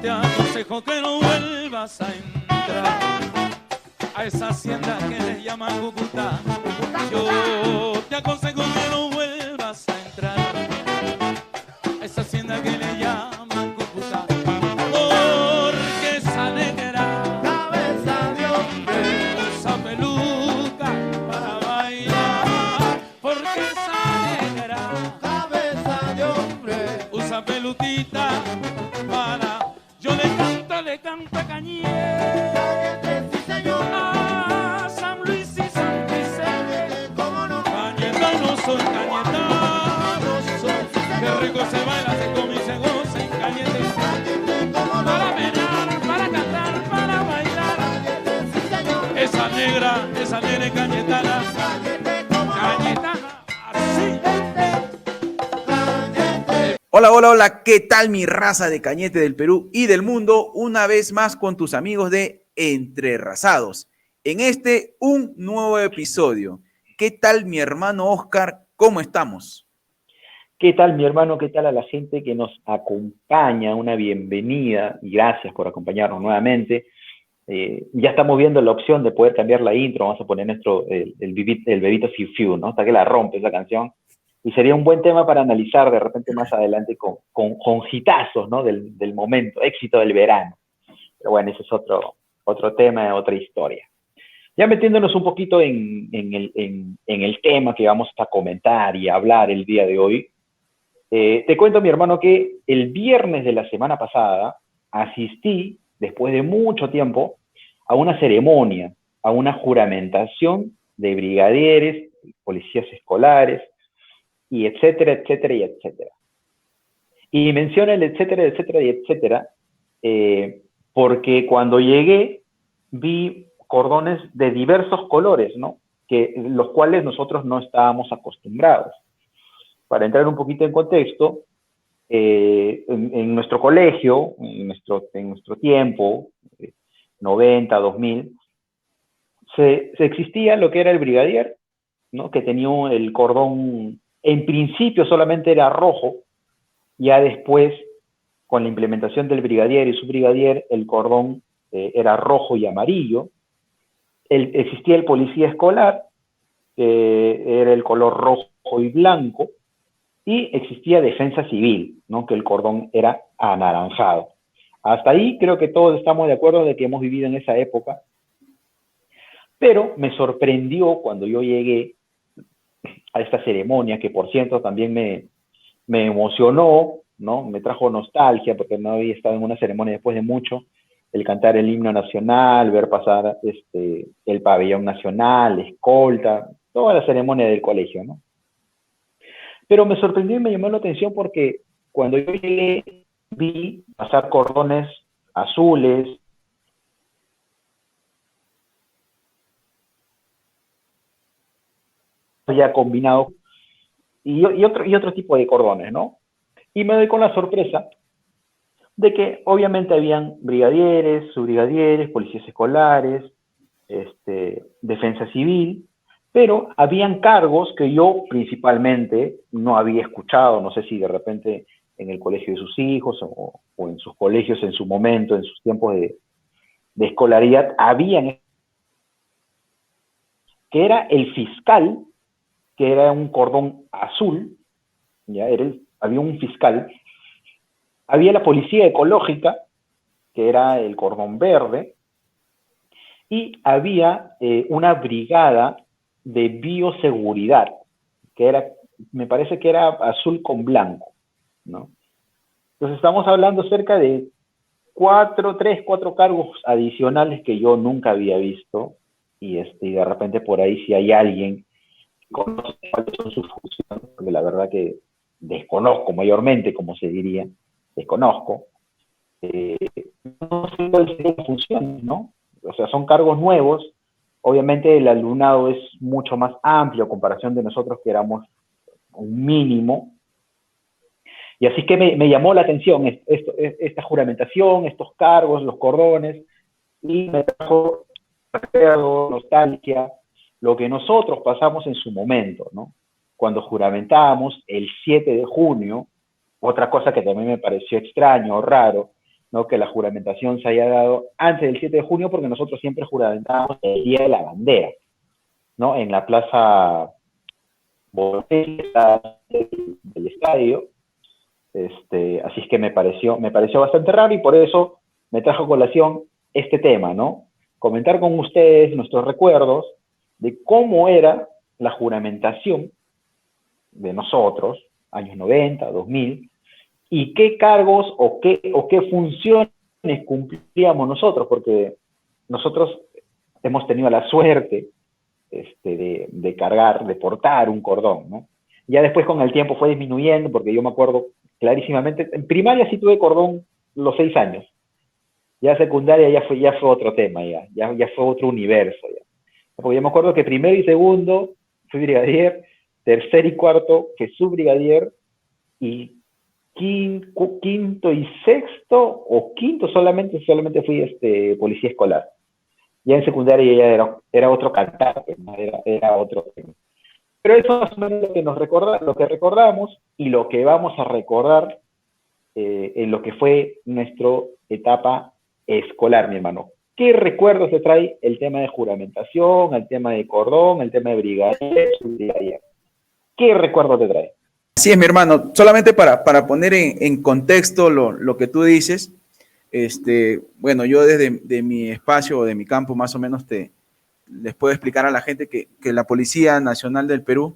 te aconsejo que no vuelvas a entrar a esa hacienda que le llaman Cúcuta. Yo te aconsejo que no vuelvas a entrar a esa hacienda que le llaman Cúcuta, porque esa negra Cabeza de hombre, usa peluca para bailar, porque esa negra cabeza de hombre. usa peluquita para... Yo le canto a Cañete, Cañete, sí señor. a San Luis y San Vicente. Cañete, cómo no. Cañetano soy cañetano, Soy, sí qué señor. rico se baila, se come y se goza en Cañete. Cañete, cómo no. Para menear, para cantar, para bailar. Cañete, sí señor. Esa negra es cañetana, Cañete, cómo no. cañetana, así. Cañete. Hola, hola, hola, ¿qué tal mi raza de Cañete del Perú y del mundo? Una vez más con tus amigos de Entrerrazados. En un nuevo episodio. ¿Qué tal mi hermano Oscar? ¿Cómo estamos? ¿Qué tal, mi hermano? ¿Qué tal a la gente que nos acompaña? Una bienvenida y gracias por acompañarnos nuevamente. Ya estamos viendo la opción de poder cambiar la intro. Vamos a poner el Bebito Fiu Fiu, ¿no? Hasta que la rompe esa canción. Y sería un buen tema para analizar de repente más adelante con hitazos, ¿no? Del momento, éxito del verano. Pero bueno, ese es otro tema, otra historia. Ya metiéndonos un poquito en el tema que vamos a comentar y hablar el día de hoy, te cuento, mi hermano, que el viernes de la semana pasada asistí, después de mucho tiempo, a una ceremonia, a una juramentación de brigadieres, policías escolares, y etcétera, etcétera, y etcétera. Y menciono el etcétera, etcétera, y etcétera, porque cuando llegué vi cordones de diversos colores, ¿no? Los cuales nosotros no estábamos acostumbrados. Para entrar un poquito en contexto, en nuestro colegio, en nuestro tiempo, 90, 2000, se existía lo que era el brigadier, ¿no? Que tenía el cordón, en principio solamente era rojo, ya después, con la implementación del brigadier y subbrigadier, el cordón era rojo y amarillo. Existía el policía escolar, que era el color rojo y blanco, y existía defensa civil, ¿no? Que el cordón era anaranjado. Hasta ahí creo que todos estamos de acuerdo de que hemos vivido en esa época, pero me sorprendió cuando yo llegué a esta ceremonia, que por cierto también me emocionó, ¿no? Me trajo nostalgia, porque no había estado en una ceremonia después de mucho, el cantar el himno nacional, ver pasar el pabellón nacional, la escolta, toda la ceremonia del colegio, ¿no? Pero me sorprendió y me llamó la atención porque cuando yo llegué vi pasar cordones azules, ya combinado, y otro tipo de cordones, ¿no? Y me doy con la sorpresa de que obviamente habían brigadieres, subbrigadieres, policías escolares, defensa civil, pero habían cargos que yo principalmente no había escuchado, no sé si de repente en el colegio de sus hijos o en sus colegios en su momento, en sus tiempos de escolaridad, habían, que era el fiscal, que era un cordón azul, ¿ya? Había un fiscal, había la policía ecológica, que era el cordón verde, y había una brigada de bioseguridad, que era, me parece que era azul con blanco, ¿no? Entonces estamos hablando cerca de cuatro cargos adicionales que yo nunca había visto, y de repente por ahí si hay alguien que conoce cuáles son sus funciones, porque la verdad que desconozco mayormente, como se diría, desconozco, no sé cuáles serían las funciones, ¿no? O sea, son cargos nuevos. Obviamente el alumnado es mucho más amplio a comparación de nosotros que éramos un mínimo. Y así que me llamó la atención esta juramentación, estos cargos, los cordones, y me trajo recuerdo, nostalgia, lo que nosotros pasamos en su momento, ¿no? Cuando juramentamos el 7 de junio, otra cosa que también me pareció extraño, raro, ¿no? Que la juramentación se haya dado antes del 7 de junio, porque nosotros siempre juramentábamos el Día de la Bandera, ¿no? En la plaza del estadio. Así es que me pareció bastante raro y por eso me trajo a colación este tema, ¿no? Comentar con ustedes nuestros recuerdos de cómo era la juramentación de nosotros, años 90, 2000, y qué cargos o qué funciones cumplíamos nosotros, porque nosotros hemos tenido la suerte de cargar, de portar un cordón, ¿no? Ya después con el tiempo fue disminuyendo, porque yo me acuerdo clarísimamente, en primaria sí tuve cordón los 6 años, ya secundaria ya fue otro tema, ya fue otro universo, ya. Porque yo me acuerdo que primero y segundo fui brigadier, tercer y cuarto que subbrigadier, y quinto y sexto, o quinto solamente fui policía escolar. Ya en secundaria ya era otro cantar, ¿no? Era otro tema. Pero eso es más o menos lo que recordamos y lo que vamos a recordar en lo que fue nuestra etapa escolar, mi hermano. ¿Qué recuerdos te trae el tema de juramentación, el tema de cordón, el tema de brigadier? ¿Qué recuerdos te trae? Así es, mi hermano. Solamente para poner en contexto lo que tú dices, bueno, yo desde mi espacio o de mi campo más o menos les puedo explicar a la gente que la Policía Nacional del Perú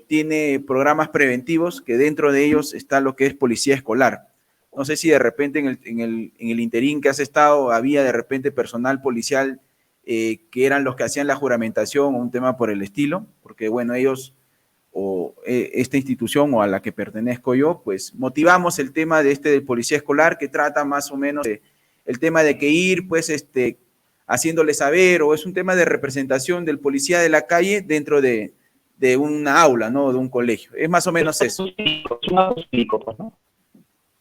tiene programas preventivos, que dentro de ellos está lo que es policía escolar. No sé si de repente en el interín que has estado había de repente personal policial que eran los que hacían la juramentación o un tema por el estilo, porque bueno, ellos o esta institución o a la que pertenezco yo, pues motivamos el tema del policía escolar, que trata más o menos el tema de que ir pues haciéndole saber, o es un tema de representación del policía de la calle dentro de una aula, ¿no? De un colegio. Es más o menos eso.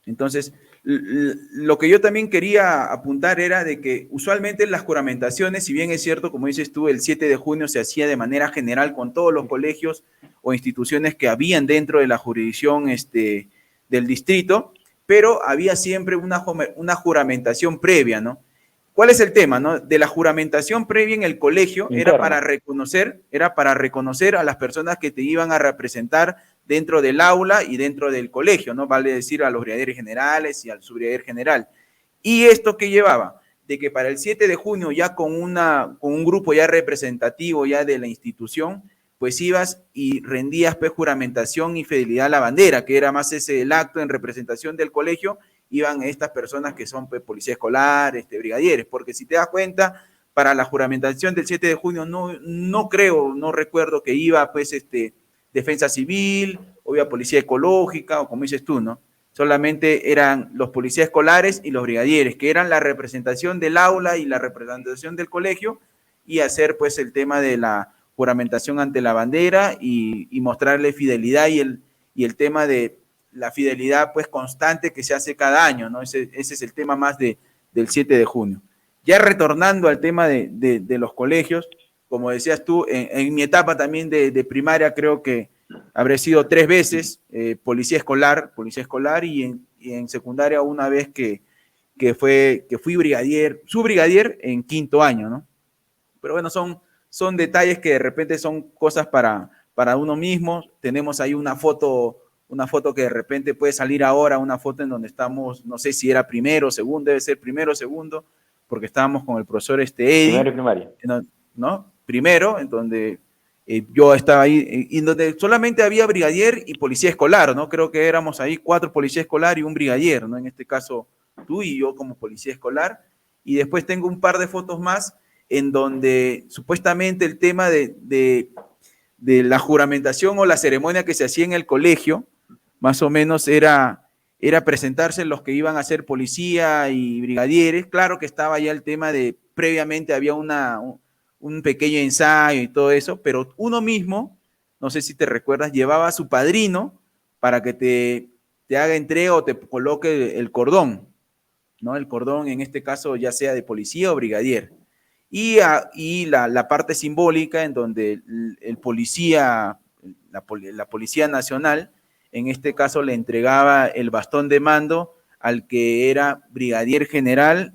Entonces, lo que yo también quería apuntar era de que usualmente las juramentaciones, si bien es cierto, como dices tú, el 7 de junio se hacía de manera general con todos los colegios o instituciones que habían dentro de la jurisdicción del distrito, pero había siempre una juramentación previa, ¿no? ¿Cuál es el tema, no? De la juramentación previa en el colegio era para reconocer a las personas que te iban a representar dentro del aula y dentro del colegio, ¿no? Vale decir a los brigadieres generales y al subbrigadier general. ¿Y esto qué llevaba? De que para el 7 de junio ya con un grupo ya representativo ya de la institución, pues ibas y rendías pues juramentación y fidelidad a la bandera, que era más el acto en representación del colegio, iban estas personas que son pues, policía escolar, brigadieres, porque si te das cuenta, para la juramentación del 7 de junio no recuerdo que iba pues defensa civil, o iba policía ecológica, o como dices tú, ¿no? Solamente eran los policías escolares y los brigadieres, que eran la representación del aula y la representación del colegio, y hacer pues el tema de la juramentación ante la bandera y mostrarle fidelidad y el tema de la fidelidad pues constante que se hace cada año, ¿no? Ese es el tema más del 7 de junio. Ya retornando al tema de los colegios, como decías tú, en mi etapa también de primaria creo que habré sido 3 veces policía escolar y en secundaria una vez que fui brigadier, subbrigadier en 5º año, ¿no? Pero bueno, son detalles que de repente son cosas para uno mismo. Tenemos ahí una foto que de repente puede salir ahora, una foto en donde estamos, no sé si era primero o segundo, debe ser primero o segundo, porque estábamos con el profesor Eddie. Primero y primaria. ¿No? Primero, en donde yo estaba ahí, y donde solamente había brigadier y policía escolar, ¿no? Creo que éramos ahí 4 policías escolar y un brigadier, ¿no? En este caso, tú y yo como policía escolar. Y después tengo un par de fotos más en donde supuestamente el tema de la juramentación o la ceremonia que se hacía en el colegio, más o menos era presentarse los que iban a ser policía y brigadieres. Claro que estaba ya el tema de, previamente había un pequeño ensayo y todo eso, pero uno mismo, no sé si te recuerdas, llevaba a su padrino para que te haga entrega o te coloque el cordón, ¿no? El cordón en este caso ya sea de policía o brigadier. Y la parte simbólica en donde el policía, la Policía Nacional, en este caso le entregaba el bastón de mando al que era brigadier general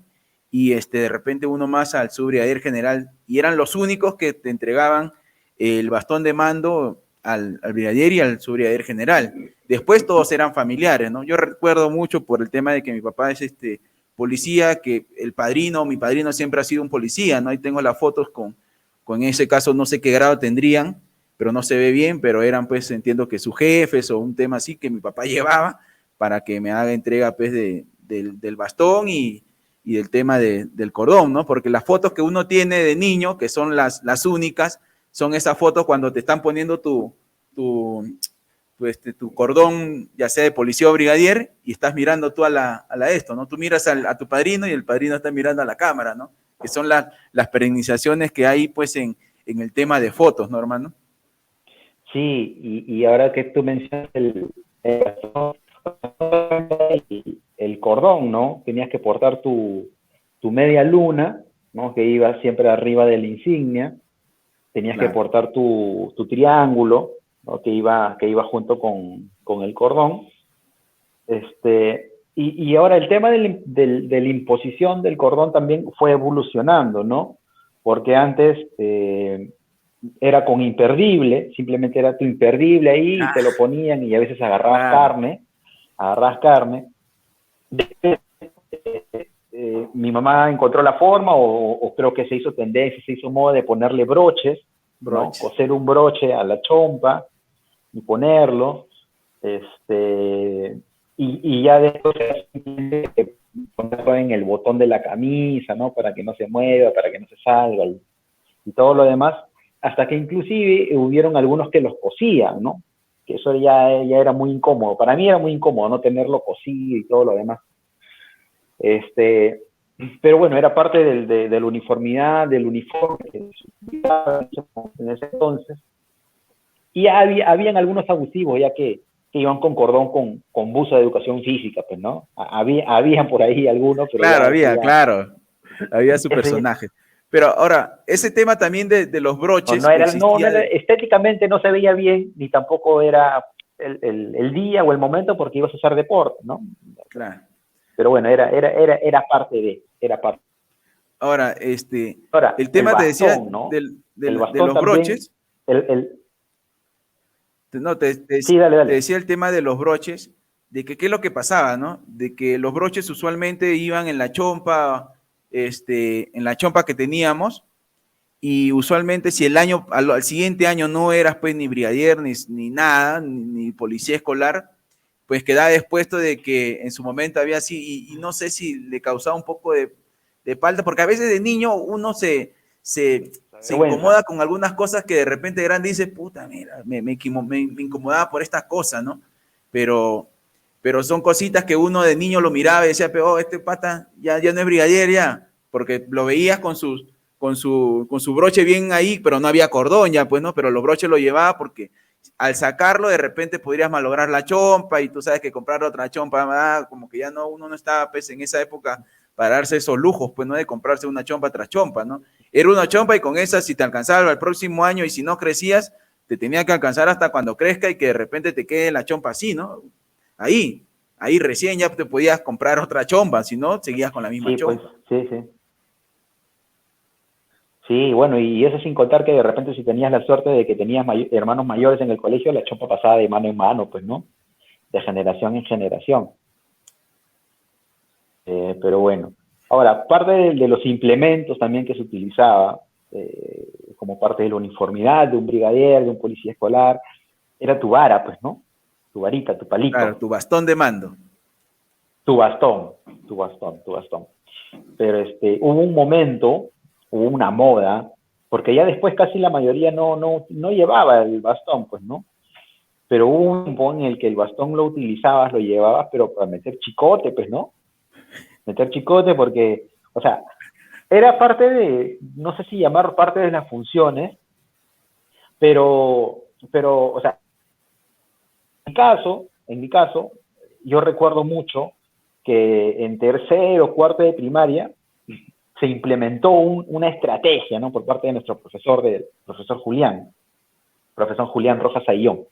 y de repente uno más al subbrigadier general, y eran los únicos que te entregaban el bastón de mando al brigadier y al subbrigadier general. Después todos eran familiares, ¿no? Yo recuerdo mucho por el tema de que mi papá es policía, que mi padrino siempre ha sido un policía, ¿no? Ahí tengo las fotos con ese caso, no sé qué grado tendrían, pero no se ve bien, pero eran pues, entiendo que sus jefes o un tema así que mi papá llevaba para que me haga entrega pues del bastón y del tema del cordón, ¿no? Porque las fotos que uno tiene de niño, que son las únicas, son esas fotos cuando te están poniendo tu cordón, ya sea de policía o brigadier, y estás mirando tú a esto, ¿no? Tú miras a tu padrino y el padrino está mirando a la cámara, ¿no? Que son las perennizaciones que hay, pues, en el tema de fotos, ¿no, hermano? Sí, y ahora que tú mencionas el cordón, ¿no? Tenías que portar tu media luna, ¿no? Que iba siempre arriba de la insignia. Tenías que portar tu triángulo, ¿no? que iba junto con el cordón. Y ahora el tema de la imposición del cordón también fue evolucionando, ¿no? Porque antes era con imperdible, simplemente era tu imperdible ahí y te lo ponían y a veces agarrabas carne. Mi mamá encontró la forma, o creo que se hizo tendencia, se hizo moda de ponerle broches, ¿no? Coser un broche a la chompa y ponerlo, y ya después ponerlo en el botón de la camisa, ¿no? Para que no se mueva, para que no se salga y todo lo demás, hasta que inclusive hubieron algunos que los cosían, ¿no? Que eso ya era muy incómodo. Para mí era muy incómodo no tenerlo cosido y todo lo demás. Pero bueno, era parte de la uniformidad, del uniforme que se utilizaba en ese entonces. Y habían algunos abusivos, ya que iban con cordón con buzo de educación física, pues, ¿no? Habían por ahí algunos, pero... Claro, había su personaje. Pero ahora, ese tema también de los broches... estéticamente no se veía bien, ni tampoco era el día o el momento porque ibas a hacer deporte, ¿no? Claro. Pero bueno, era parte. Ahora, el tema bastón, te decía, ¿no? de los también, broches... Sí, dale. Te decía el tema de los broches, de que qué es lo que pasaba, ¿no? De que los broches usualmente iban en la chompa, en la chompa que teníamos, y usualmente si al siguiente año no eras pues ni brigadier, ni nada, ni policía escolar, pues quedaba expuesto de que en su momento había así, y no sé si le causaba un poco de falta, porque a veces de niño uno se incomoda con algunas cosas que de repente grande dice, puta, mira, me incomodaba por estas cosas, ¿no? Pero son cositas que uno de niño lo miraba y decía, pero este pata ya no es brigadier ya, porque lo veías con su broche bien ahí, pero no había cordón ya, pues, ¿no? Pero los broches lo llevaba porque al sacarlo de repente podrías malograr la chompa y tú sabes que comprar otra chompa, como que ya uno no estaba pues en esa época para darse esos lujos, pues, ¿no? De comprarse una chompa tras chompa, ¿no? Era una chompa y con esa, si te alcanzaba el próximo año y si no crecías, te tenía que alcanzar hasta cuando crezca y que de repente te quede la chompa así, ¿no? Ahí recién ya te podías comprar otra chompa, si no, seguías con la misma chompa. Pues, sí. Sí, bueno, y eso sin contar que de repente si tenías la suerte de que tenías hermanos mayores en el colegio, la chompa pasaba de mano en mano, pues, ¿no? De generación en generación. Pero bueno, ahora, parte de los implementos también que se utilizaba como parte de la uniformidad de un brigadier, de un policía escolar, era tu vara, pues, ¿no? Tu varita, tu palito. Claro, tu bastón de mando. Tu bastón. Pero hubo un momento, hubo una moda, porque ya después casi la mayoría no llevaba el bastón, pues, ¿no? Pero hubo un tiempo en el que el bastón lo llevabas, pero para meter chicote, pues, ¿no? Meter chicote porque, o sea, era parte de, no sé si llamar parte de las funciones, pero, o sea, en mi caso, yo recuerdo mucho que en tercero o cuarto de primaria se implementó una estrategia, ¿no? Por parte de nuestro profesor Julián Rojas Ayllón.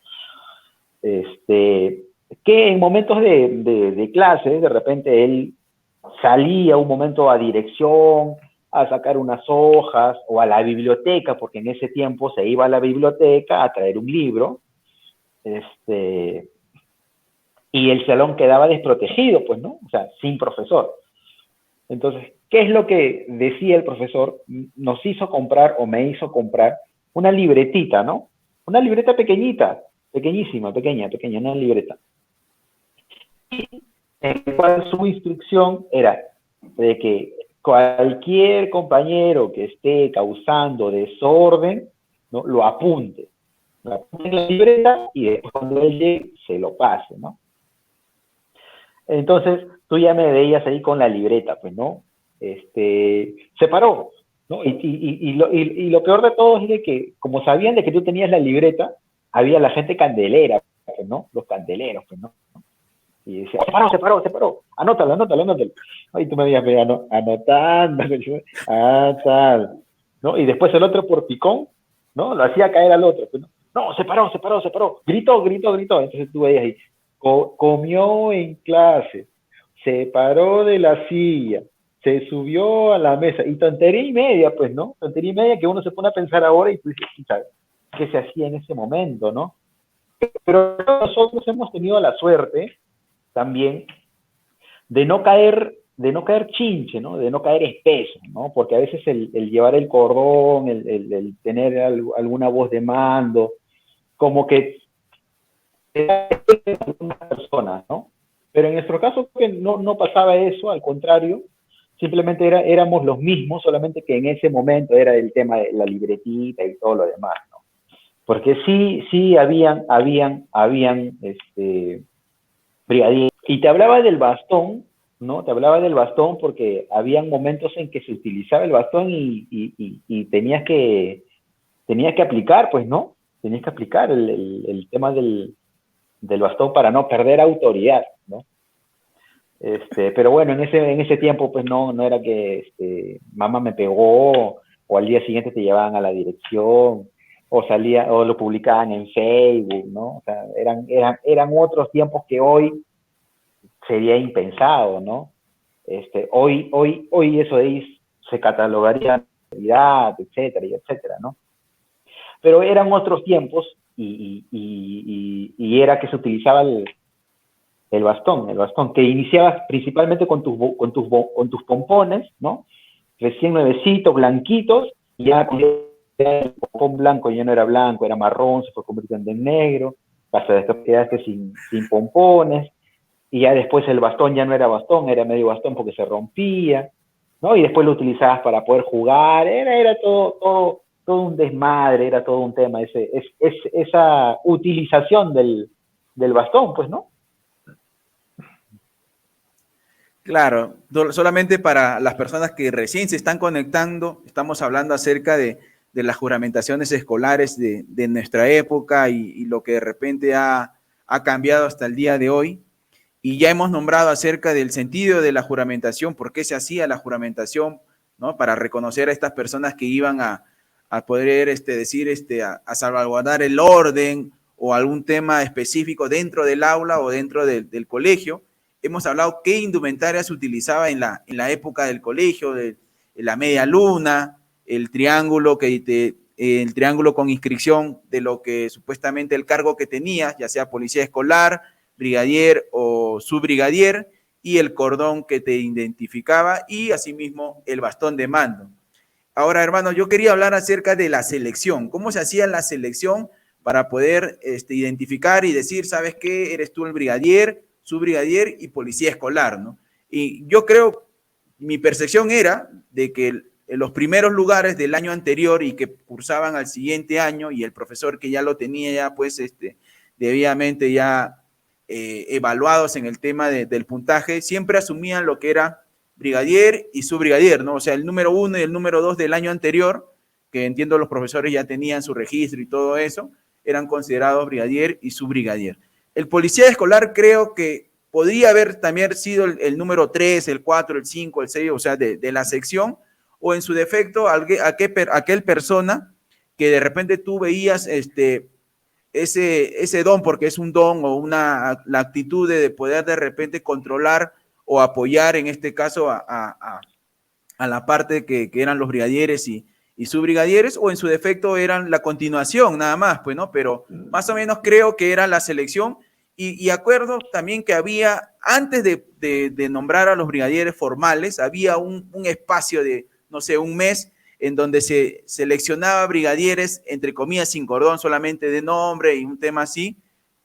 que en momentos de clase, de repente él salía un momento a dirección, a sacar unas hojas o a la biblioteca, porque en ese tiempo se iba a la biblioteca a traer un libro, y el salón quedaba desprotegido, pues, ¿no? O sea, sin profesor. Entonces, ¿qué es lo que decía el profesor? Nos hizo comprar, o me hizo comprar, una libretita, ¿no? Una libreta pequeñita, pequeñísima, pequeña, una libreta. En la cual su instrucción era de que cualquier compañero que esté causando desorden, ¿no? Lo apunte en la libreta y después cuando él llegue se lo pase, ¿no? Entonces, tú ya me veías ahí con la libreta, pues, ¿no? Se paró, ¿no? Y lo peor de todo es de que, como sabían de que tú tenías la libreta, había la gente candelera, pues, ¿no? Los candeleros, pues, ¿no? Y decía, se paró, anótalo. Y tú me decías, anotando, tal, ¿no? Y después el otro por picón, ¿no? Lo hacía caer al otro, pues, ¿no? No, se paró, gritó. Entonces tú veías ahí, comió en clase, se paró de la silla, se subió a la mesa, y tontería y media, pues, ¿no? Tontería y media que uno se pone a pensar ahora y tú dices, ¿sabes? ¿Qué se hacía en ese momento, no? Pero nosotros hemos tenido la suerte también de no caer chinche, ¿no? De no caer espeso, ¿no? Porque a veces el llevar el cordón, el tener alguna voz de mando, como que algunas personas, ¿no? Pero en nuestro caso que no pasaba eso, al contrario, simplemente éramos los mismos, solamente que en ese momento era el tema de la libretita y todo lo demás, ¿no? Porque sí habían brigadier. Y te hablaba del bastón, ¿no? Te hablaba del bastón porque habían momentos en que se utilizaba el bastón y tenías que aplicar, pues, ¿no? Tenías que aplicar el tema del bastón para no perder autoridad, ¿no? Pero bueno, en ese tiempo, pues, no era que mamá me pegó, o al día siguiente te llevaban a la dirección, o lo publicaban en Facebook, ¿no? O sea, eran otros tiempos que hoy sería impensado, ¿no? Hoy eso de ahí se catalogaría etcétera, ¿no? Pero eran otros tiempos y era que se utilizaba el bastón, que iniciabas principalmente con tus pompones, ¿no? Recién nuevecitos, blanquitos, y ya el pompón blanco ya no era blanco, era marrón, se fue convirtiendo en negro, hasta después quedaste sin pompones, y ya después el bastón ya no era bastón, era medio bastón porque se rompía, ¿no? Y después lo utilizabas para poder jugar, era todo un desmadre, era todo un tema, esa utilización del bastón, pues, ¿no? Claro, solamente para las personas que recién se están conectando, estamos hablando acerca de las juramentaciones escolares de nuestra época y lo que de repente ha cambiado hasta el día de hoy. Y ya hemos nombrado acerca del sentido de la juramentación, por qué se hacía la juramentación, ¿no? Para reconocer a estas personas que iban a poder a salvaguardar el orden o algún tema específico dentro del aula o dentro del colegio. Hemos hablado qué indumentaria se utilizaba en la época del colegio, de la media luna, el triángulo el triángulo con inscripción de lo que supuestamente el cargo que tenías, ya sea policía escolar, brigadier o subbrigadier, y el cordón que te identificaba y asimismo el bastón de mando. Ahora, hermano, yo quería hablar acerca de la selección. ¿Cómo se hacía la selección para poder identificar y decir, ¿sabes qué? Eres tú el brigadier, subbrigadier y policía escolar, ¿no? Y yo creo, mi percepción era de que en los primeros lugares del año anterior y que cursaban al siguiente año y el profesor que ya lo tenía ya pues debidamente ya evaluados en el tema del puntaje, siempre asumían lo que era brigadier y subbrigadier, ¿no? O sea, el número 1 y el número 2 del año anterior, que entiendo los profesores ya tenían su registro y todo eso, eran considerados brigadier y subbrigadier. El policía escolar creo que podría haber también sido el número 3, el 4, el 5, el 6, o sea, de la sección, o en su defecto aquel persona que de repente tú veías ese don, porque es un don o la actitud de poder de repente controlar o apoyar, en este caso, a la parte que eran los brigadieres y subbrigadieres, o en su defecto eran la continuación nada más, pues, ¿no? Pero más o menos creo que era la selección, y acuerdo también que había, antes de nombrar a los brigadieres formales, había un espacio de, no sé, un mes, en donde se seleccionaba brigadieres, entre comillas, sin cordón, solamente de nombre y un tema así,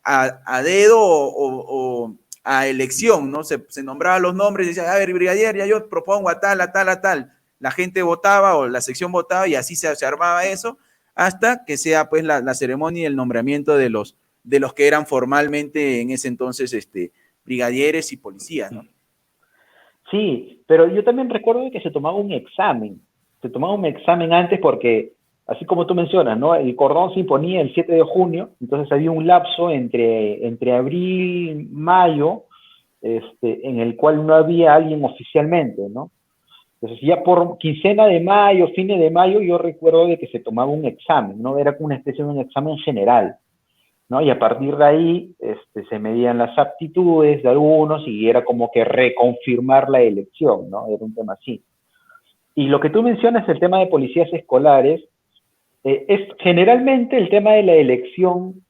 a dedo o a elección, ¿no? Se nombraba los nombres y decía, a ver, brigadier, ya yo propongo a tal, a tal, a tal. La gente votaba o la sección votaba y así se armaba eso hasta que sea pues la ceremonia y el nombramiento de los que eran formalmente en ese entonces brigadieres y policías, ¿no? Sí, pero yo también recuerdo que se tomaba un examen. Se tomaba un examen antes porque, así como tú mencionas, ¿no? El cordón se imponía el 7 de junio, entonces había un lapso entre abril y mayo, en el cual no había alguien oficialmente, ¿no? Entonces ya por quincena de mayo, fines de mayo, yo recuerdo de que se tomaba un examen, ¿no? Era como una especie de un examen general, ¿no? Y a partir de ahí se medían las aptitudes de algunos y era como que reconfirmar la elección, ¿no? Era un tema así. Y lo que tú mencionas, el tema de policías escolares, es generalmente el tema de la elección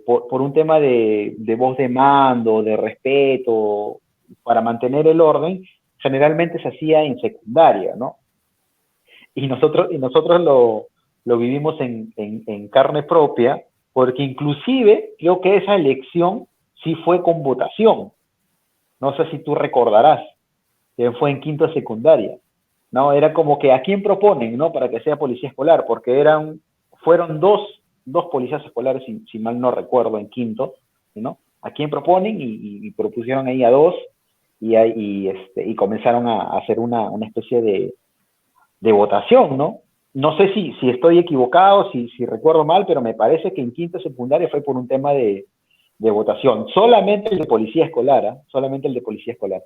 por un tema de voz de mando, de respeto, para mantener el orden, generalmente se hacía en secundaria, ¿no? Y nosotros lo vivimos en carne propia, porque inclusive creo que esa elección sí fue con votación. No sé si tú recordarás, que fue en quinto de secundaria, ¿no? Era como que a quién proponen, ¿no? Para que sea policía escolar, porque fueron dos policías escolares, si mal no recuerdo, en quinto, ¿no? A quién proponen y propusieron ahí a dos y comenzaron a hacer una especie de votación, ¿no? No sé si estoy equivocado, si recuerdo mal, pero me parece que en quinto secundaria fue por un tema de votación. Solamente el de policía escolar, ¿eh? Solamente el de policía escolar.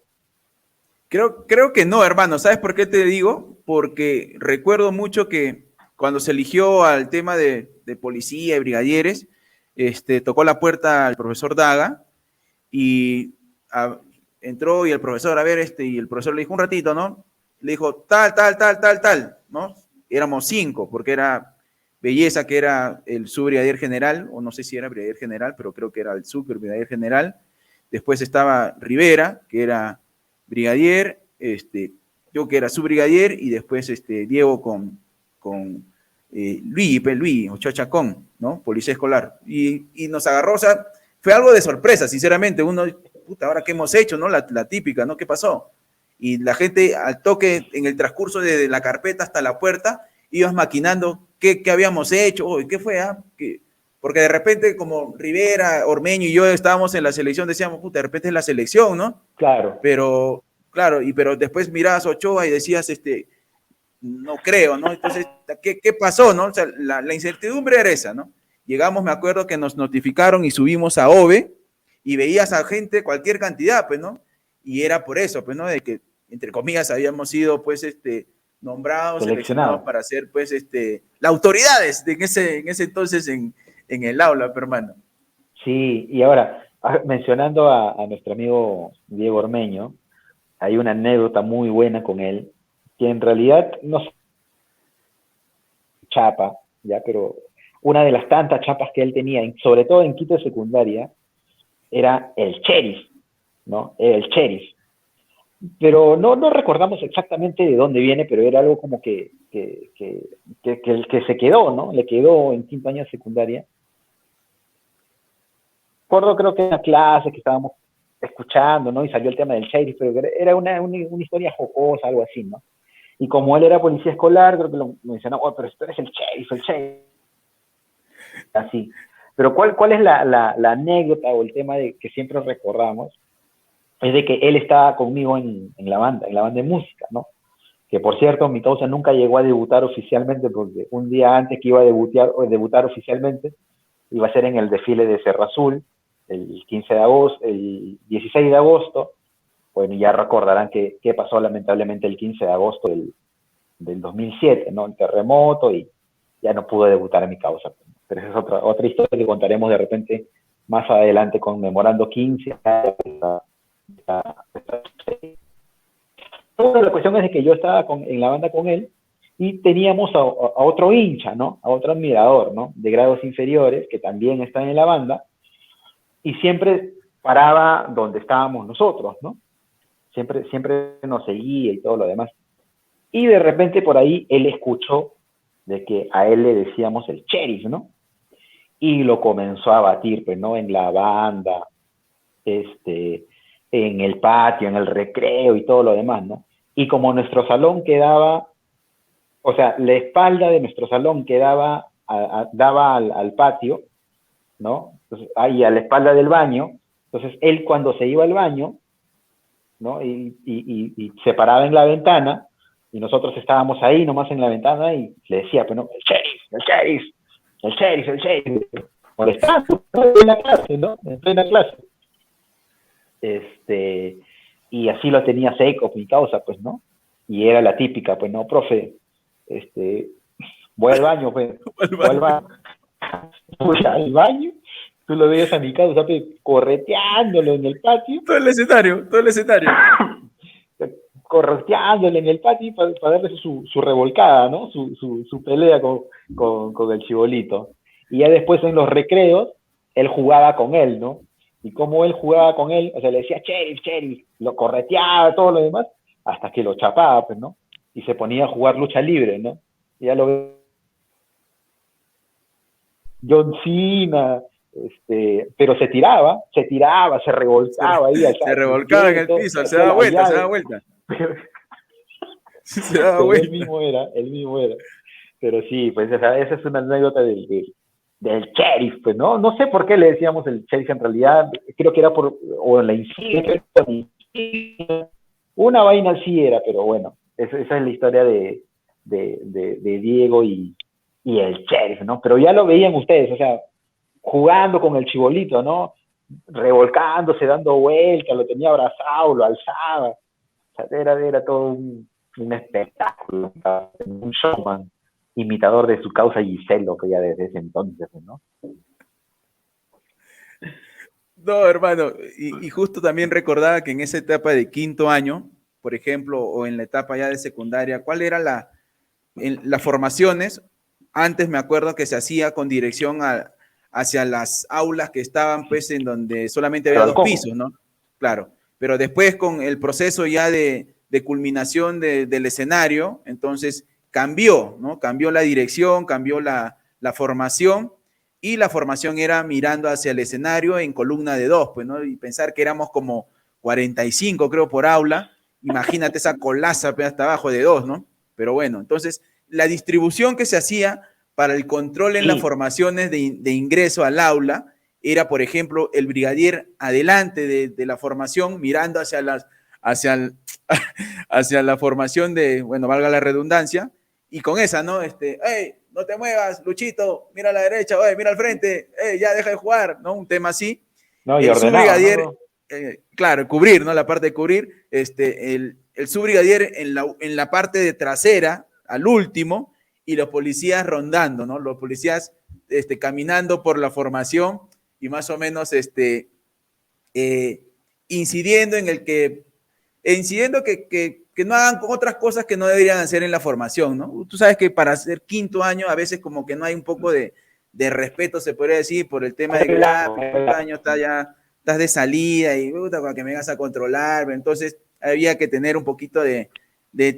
Creo que no, hermano. ¿Sabes por qué te digo? Porque recuerdo mucho que cuando se eligió al tema de policía y brigadieres, tocó la puerta al profesor Daga y entró y el profesor, a ver, y el profesor le dijo un ratito, ¿no? Le dijo tal, ¿no? Éramos 5, porque era Belleza, que era el subbrigadier general, o no sé si era brigadier general, pero creo que era el subbrigadier general. Después estaba Rivera, que era brigadier, yo que era subbrigadier, y después Diego con Luis Ochoa Chacón, ¿no? Policía escolar. Y nos agarró, o sea, fue algo de sorpresa, sinceramente. Uno, puta, ¿ahora qué hemos hecho, no? La típica, ¿no? ¿Qué pasó? Y la gente al toque, en el transcurso de la carpeta hasta la puerta, ibas maquinando qué habíamos hecho, oh, ¿qué fue? Ah? Porque de repente, como Rivera, Ormeño y yo estábamos en la selección, decíamos, puta, de repente es la selección, ¿no? Claro. Pero, claro, pero después mirabas a Ochoa y decías, no creo, ¿no? Entonces, ¿qué pasó, no? O sea, la incertidumbre era esa, ¿no? Llegamos, me acuerdo que nos notificaron y subimos a OVE y veías a gente, cualquier cantidad, pues, ¿no? Y era por eso, pues, ¿no? De que, entre comillas, habíamos sido, pues, nombrados, seleccionados para ser, pues, las autoridades en ese entonces en el aula, hermano. Sí, y ahora, mencionando a nuestro amigo Diego Ormeño, hay una anécdota muy buena con él, que en realidad no es chapa, ya, pero una de las tantas chapas que él tenía, sobre todo en quinto de secundaria, era el sheriff, ¿no? El sheriff. Pero no recordamos exactamente de dónde viene, pero era algo como que se quedó, ¿no? Le quedó en quinto año de secundaria. Recuerdo, creo que en una clase que estábamos escuchando, ¿no? Y salió el tema del sheriff, pero era una historia jocosa, algo así, ¿no? Y como él era policía escolar, creo que lo mencionaba, oh, pero esto es el sheriff. Así. Pero ¿cuál es la anécdota o el tema que siempre recordamos? Es de que él estaba conmigo en la banda de música, ¿no? Que por cierto, mi causa nunca llegó a debutar oficialmente, porque un día antes que iba a debutar oficialmente, iba a ser en el desfile de Cerro Azul, el 15 de agosto, el 16 de agosto. Bueno, ya recordarán qué pasó lamentablemente el 15 de agosto del 2007, ¿no? El terremoto y ya no pudo debutar en mi causa. Pero esa es otra historia que contaremos de repente más adelante, conmemorando 15 años. La cuestión es de que yo estaba en la banda con él y teníamos a otro hincha, ¿no? A otro admirador, ¿no? De grados inferiores, que también está en la banda, y siempre paraba donde estábamos nosotros, ¿no? Siempre nos seguía y todo lo demás. Y de repente por ahí él escuchó de que a él le decíamos el sheriff, ¿no? Y lo comenzó a batir, pues, ¿no? En la banda, en el patio, en el recreo y todo lo demás, ¿no? Y como nuestro salón quedaba, o sea, la espalda de nuestro salón quedaba, daba al patio, ¿no? Entonces, ahí a la espalda del baño, entonces él cuando se iba al baño, ¿no? Y se paraba en la ventana, y nosotros estábamos ahí nomás en la ventana, y le decía, pues, ¿no? El sheriff, el sheriff, el sheriff, el sheriff, molestando, ¿no? En la clase, ¿no? En plena clase. Y así lo tenía seco, mi causa, pues, ¿no? Y era la típica, pues, no, profe, voy al baño, pues, voy al baño. Voy al baño, tú lo veías a mi causa, pues, correteándolo en el patio. Todo el escenario. Correteándole en el patio para darle su revolcada, ¿no? Su pelea con el chibolito. Y ya después en los recreos, él jugaba con él, ¿no? Y como él jugaba con él, o sea, le decía, sheriff, lo correteaba, todo lo demás, hasta que lo chapaba, pues, ¿no? Y se ponía a jugar lucha libre, ¿no? Y ya lo ve John Cena, pero se tiraba, se revolcaba ahí. Se revolcaba en el piso, se daba vuelta. Se daba vuelta. Él mismo era. Pero sí, pues esa es una anécdota del sheriff, pues, ¿no? No sé por qué le decíamos el sheriff en realidad, creo que era o la insignia, una vaina así era, pero bueno, esa es la historia de Diego y el sheriff, ¿no? Pero ya lo veían ustedes, o sea, jugando con el chibolito, ¿no? Revolcándose, dando vueltas, lo tenía abrazado, lo alzaba, o sea, era todo un espectáculo, un showman, imitador de su causa Giselo, que ya desde ese entonces, ¿no? No, hermano, y justo también recordaba que en esa etapa de quinto año, por ejemplo, o en la etapa ya de secundaria, ¿cuál era las formaciones? Antes me acuerdo que se hacía con dirección hacia las aulas que estaban, pues, en donde solamente había dos pisos, ¿no? Claro, pero después con el proceso ya de culminación del escenario, entonces cambió, ¿no? Cambió la dirección, cambió la formación, y la formación era mirando hacia el escenario en columna de dos, pues, ¿no? Y pensar que éramos como 45, creo, por aula, imagínate esa colaza pues, hasta abajo de dos, ¿no? Pero bueno, entonces la distribución que se hacía para el control en las formaciones de ingreso al aula era, por ejemplo, el brigadier adelante de la formación, mirando hacia la formación de, bueno, valga la redundancia, y con esa, ¿no? ¡Hey, no te muevas, Luchito! Mira a la derecha, ¡hey, mira al frente! ¡Hey, ya deja de jugar! ¿No? Un tema así. No, y el ordenaba, subbrigadier, ¿no? Claro, cubrir, ¿no? La parte de cubrir. El subbrigadier en la parte de trasera, al último, y los policías rondando, ¿no? Los policías caminando por la formación y más o menos incidiendo que no hagan otras cosas que no deberían hacer en la formación, ¿no? Tú sabes que para hacer quinto año a veces como que no hay un poco de respeto, se podría decir, por el tema de que quinto año estás de salida y para que me vengas a controlar, entonces había que tener un poquito de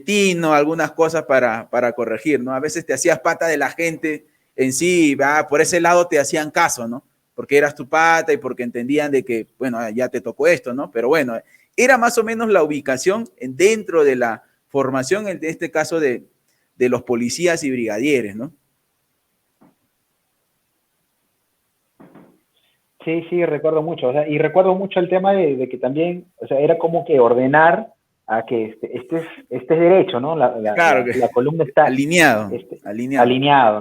tino, algunas cosas para corregir, ¿no? A veces te hacías pata de la gente en sí, por ese lado te hacían caso, ¿no? Porque eras tu pata y porque entendían de que, bueno, ya te tocó esto, ¿no? Pero bueno, era más o menos la ubicación dentro de la formación, en este caso de los policías y brigadieres, ¿no? Sí, recuerdo mucho, o sea, y recuerdo mucho el tema de que también, o sea, era como que ordenar a que este es derecho, ¿no? Claro, la columna está alineado,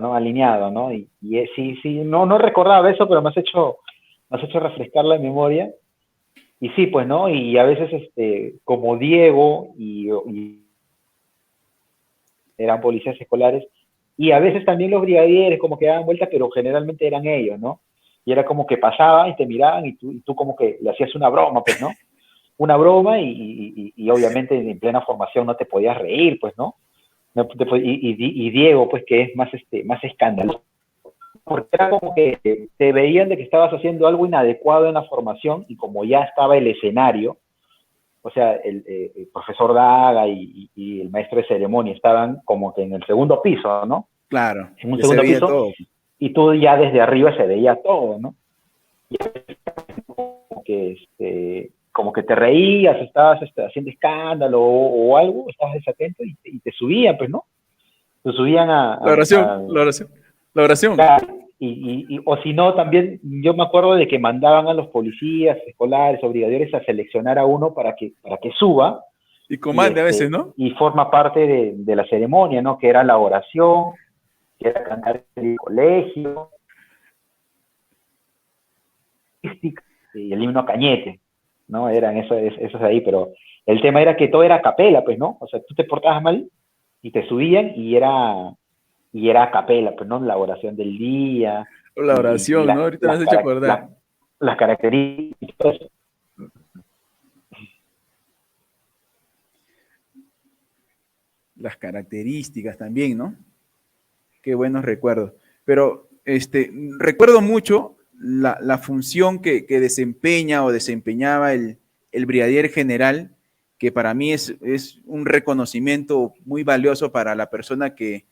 ¿no? Y sí, no recordaba eso, pero me has hecho refrescar la memoria. Y sí, pues, ¿no? Y a veces, como Diego y eran policías escolares, y a veces también los brigadieres como que daban vueltas, pero generalmente eran ellos, ¿no? Y era como que pasaban y te miraban y tú como que le hacías una broma, pues, ¿no? Una broma y obviamente en plena formación no te podías reír, pues, ¿no? Y Diego, pues, que es más escandaloso, porque era como que te veían de que estabas haciendo algo inadecuado en la formación y como ya estaba el escenario, o sea, el profesor Daga y el maestro de ceremonia estaban como que en el segundo piso, ¿no? Claro, En un ya se segundo veía piso, todo. y tú ya desde arriba se veía todo, ¿no? Y como que te reías, estabas haciendo escándalo o algo, estabas desatento y te subían, pues, ¿no? Te subían La oración, la oración, la oración. o si no, también yo me acuerdo de que mandaban a los policías escolares o brigadieres a seleccionar a uno para que suba Y comande a veces, ¿no? y forma parte de la ceremonia, ¿no? Que era la oración, que era cantar en el colegio, y el himno Cañete, ¿no? Eran esos ahí, pero el tema era que todo era a capela, pues, ¿no? O sea, tú te portabas mal y te subían y era a capela, pues, ¿no? La oración del día. La oración, ¿no? Ahorita me has hecho acordar. Las características. Las características también, ¿no? Qué buenos recuerdos. Pero recuerdo mucho la función que desempeña o desempeñaba el brigadier general, que para mí es un reconocimiento muy valioso para la persona que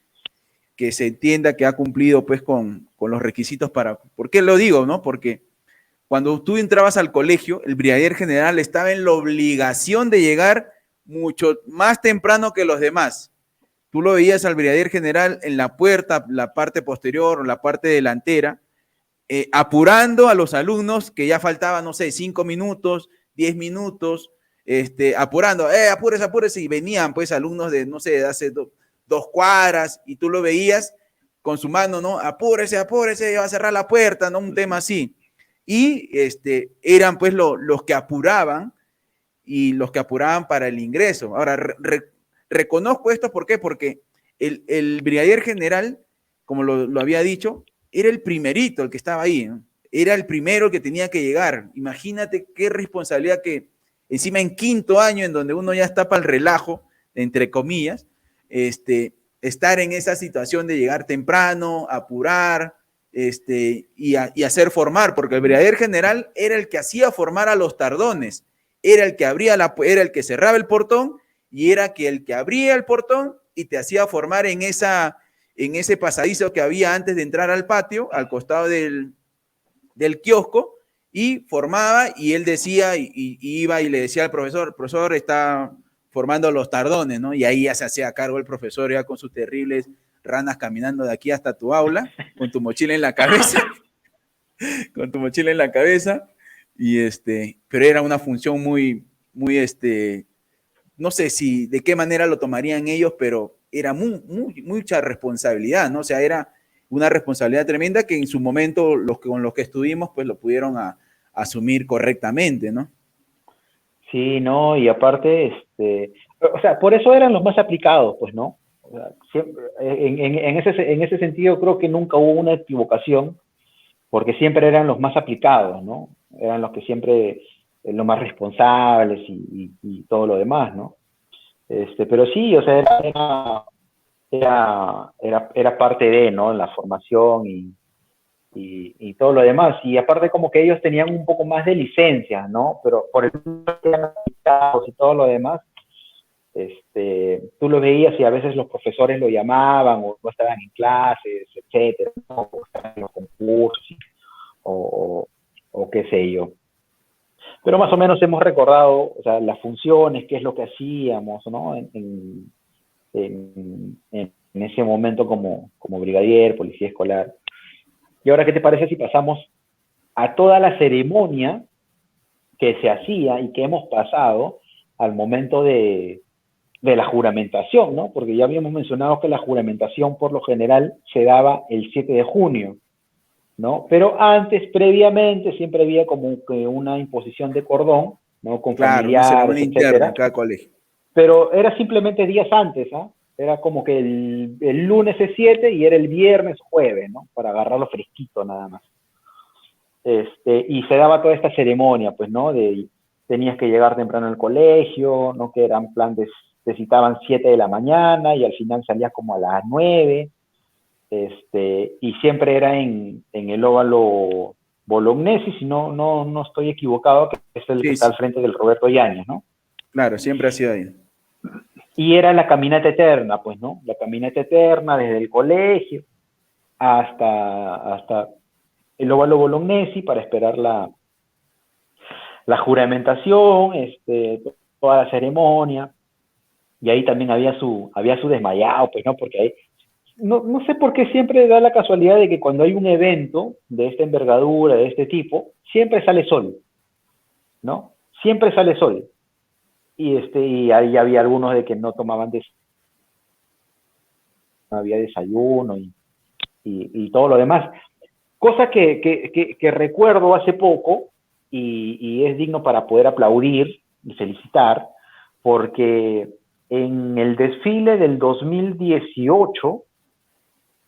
se entienda que ha cumplido pues con los requisitos para... ¿Por qué lo digo, no? Porque cuando tú entrabas al colegio, el brigadier general estaba en la obligación de llegar mucho más temprano que los demás. Tú lo veías al brigadier general en la puerta, la parte posterior o la parte delantera, apurando a los alumnos que ya faltaban, no sé, 5 minutos, 10 minutos, apurando, apúrese, apúrese, y venían pues alumnos de, no sé, de hace 2 cuadras, y tú lo veías con su mano, ¿no? Apúrese, apúrese, va a cerrar la puerta, ¿no? Un tema así. Y eran pues los que apuraban, y los que apuraban para el ingreso. Ahora, reconozco esto, ¿por qué? Porque el brigadier general, como lo había dicho, era el primerito, el que estaba ahí, ¿no? Era el primero que tenía que llegar. Imagínate qué responsabilidad que encima en 5º año, en donde uno ya está para el relajo, entre comillas, estar en esa situación de llegar temprano, apurar, y hacer formar, porque el brigadier general era el que hacía formar a los tardones, era el que era el que cerraba el portón, y era el que abría el portón y te hacía formar en ese pasadizo que había antes de entrar al patio, al costado del kiosco, y formaba, y él decía, y iba y le decía al profesor, profesor, está formando los tardones, ¿no? Y ahí ya se hacía cargo el profesor, ya con sus terribles ranas caminando de aquí hasta tu aula, con tu mochila en la cabeza, con tu mochila en la cabeza, pero era una función muy, no sé si de qué manera lo tomarían ellos, pero era mucha responsabilidad, ¿no? O sea, era una responsabilidad tremenda que en su momento con los que estuvimos, pues lo pudieron asumir correctamente, ¿no? Sí, no, y aparte, o sea, por eso eran los más aplicados, pues, ¿no? O sea, siempre, en ese sentido creo que nunca hubo una equivocación, porque siempre eran los más aplicados, ¿no? Eran los que siempre, los más responsables y todo lo demás, ¿no? Pero sí, o sea, era parte de, ¿no? La formación y todo lo demás. Y aparte como que ellos tenían un poco más de licencia, ¿no? Pero por el y todo lo demás, tú lo veías y a veces los profesores lo llamaban o no estaban en clases, etcétera, ¿no? O estaban en los concursos o qué sé yo. Pero más o menos hemos recordado, o sea, las funciones, qué es lo que hacíamos, ¿no? En ese momento como brigadier, policía escolar. Y ahora, ¿qué te parece si pasamos a toda la ceremonia que se hacía y que hemos pasado al momento de la juramentación, ¿no? Porque ya habíamos mencionado que la juramentación por lo general se daba el 7 de junio, ¿no? Pero antes, previamente, siempre había como que una imposición de cordón, ¿no? Con claro, familiares, una interna etcétera. en cada colegio. Pero era simplemente días antes, ¿ah? Era como que el lunes es 7 y era el viernes jueves, ¿no? Para agarrarlo fresquito nada más. Y se daba toda esta ceremonia, pues, ¿no? Tenías que llegar temprano al colegio, ¿no? Que eran te citaban 7 de la mañana y al final salías como a las 9, y siempre era en el óvalo Bolognesi, si no estoy equivocado, que es el que está al frente del Roberto Yáñez, ¿no? Claro, siempre ha sido ahí. Y era la caminata eterna, pues, ¿no? La caminata eterna desde el colegio hasta el óvalo Bolognesi para esperar la juramentación, toda la ceremonia, y ahí también había su desmayado, pues, ¿no? Porque ahí, no sé por qué siempre da la casualidad de que cuando hay un evento de esta envergadura, de este tipo, siempre sale sol, ¿no? Siempre sale sol. Y ahí había algunos de que no tomaban no había desayuno y todo lo demás. Cosa que recuerdo hace poco y es digno para poder aplaudir y felicitar, porque en el desfile del 2018,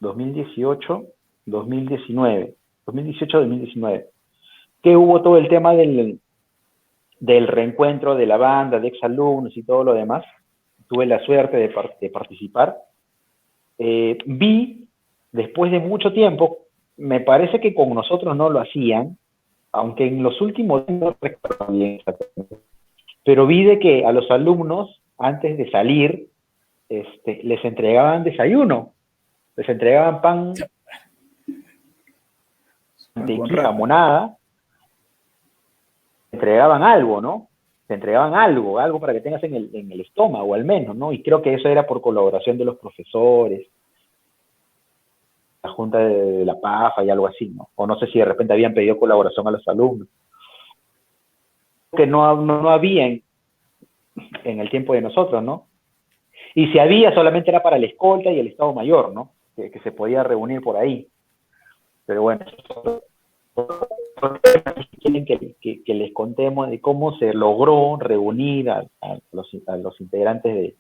2018-2019, que hubo todo el tema del reencuentro de la banda, de exalumnos y todo lo demás, tuve la suerte de participar, vi, después de mucho tiempo, me parece que con nosotros no lo hacían, aunque en los últimos no recuerdo bien exactamente, pero vi de que a los alumnos, antes de salir, les entregaban desayuno, les entregaban pan, mantequilla, jamonada, entregaban algo, ¿no? Te entregaban algo para que tengas en el estómago, al menos, ¿no? Y creo que eso era por colaboración de los profesores, la junta de la PAFA y algo así, ¿no? O no sé si de repente habían pedido colaboración a los alumnos. Que no había en el tiempo de nosotros, ¿no? Y si había, solamente era para la escolta y el Estado Mayor, ¿no? Que se podía reunir por ahí. Pero bueno, quieren que les contemos de cómo se logró reunir a los integrantes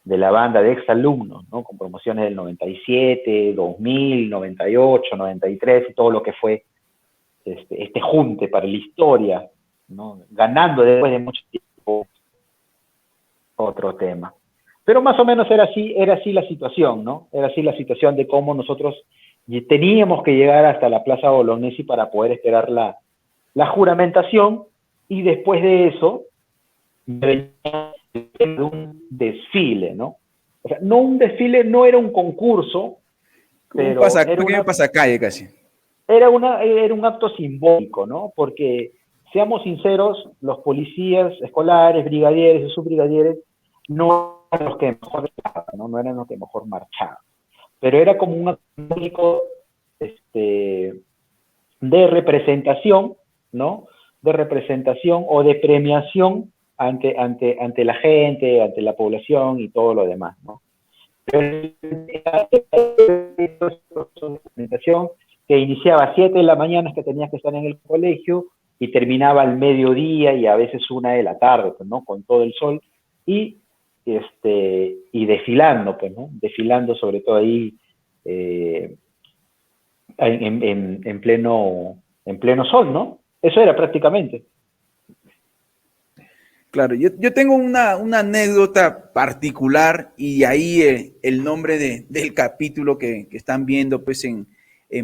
de la banda de exalumnos, ¿no? Con promociones del 97, 2000, 98, 93 y todo lo que fue este junte para la historia, ¿no? Ganando después de mucho tiempo otro tema. Pero más o menos era así la situación, ¿no? Era así la situación de cómo nosotros teníamos que llegar hasta la Plaza Bolognesi para poder esperar la juramentación, y después de eso venía un desfile, ¿no? O sea, no un desfile, no era un concurso, pero Pequeño pasacalle casi. Era un acto simbólico, ¿no? Porque, seamos sinceros, los policías escolares, brigadieres y subbrigadieres no eran los que mejor estaban, ¿no? No eran los que mejor marchaban. Pero era como un acto simbólico de representación, ¿no? De representación o de premiación ante la gente, ante la población y todo lo demás, ¿no? Pero representación que iniciaba a 7 de la mañana, que tenías que estar en el colegio, y terminaba al mediodía y a veces 1 de la tarde, pues, ¿no? Con todo el sol, y desfilando, pues, ¿no? Desfilando sobre todo ahí en pleno sol, ¿no? Eso era prácticamente. Claro, yo tengo una anécdota particular, y ahí el nombre del capítulo que están viendo pues en